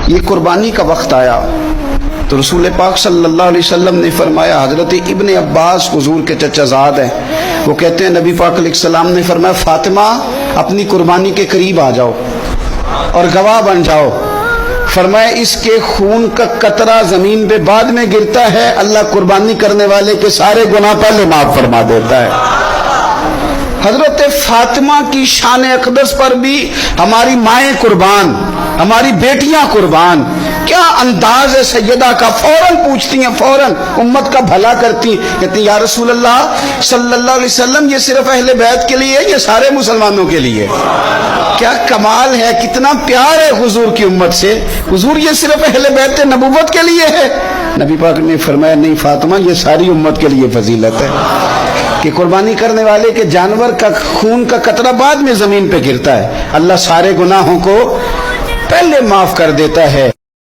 یہ قربانی کا وقت آیا تو رسول پاک صلی اللہ علیہ وسلم نے فرمایا، حضرت ابن عباس حضور کے چچا زاد ہیں، وہ کہتے ہیں نبی پاک علیہ السلام نے فرمایا فاطمہ اپنی قربانی کے قریب آ جاؤ اور گواہ بن جاؤ۔ فرمایا اس کے خون کا قطرہ زمین پہ بعد میں گرتا ہے، اللہ قربانی کرنے والے کے سارے گناہ پہلے معاف فرما دیتا ہے۔ حضرت فاطمہ کی شان اقدس پر بھی ہماری مائیں قربان، ہماری بیٹیاں قربان، کیا انداز ہے سیدہ کا، فوراً پوچھتی ہیں، فوراً امت کا بھلا کرتی ہیں، کہتی ہیں یا رسول اللہ صلی اللہ علیہ وسلم یہ صرف اہل بیت کے لیے، یہ سارے مسلمانوں کے لیے۔ کیا کمال ہے، کتنا پیار ہے حضور کی امت سے، حضور یہ صرف اہل بیت نبوت کے لیے ہے؟ نبی پاک نے فرمایا نہیں فاطمہ یہ ساری امت کے لیے فضیلت ہے کہ قربانی کرنے والے کے جانور کا خون کا قطرہ بعد میں زمین پہ گرتا ہے، اللہ سارے گناہوں کو پہلے معاف کر دیتا ہے۔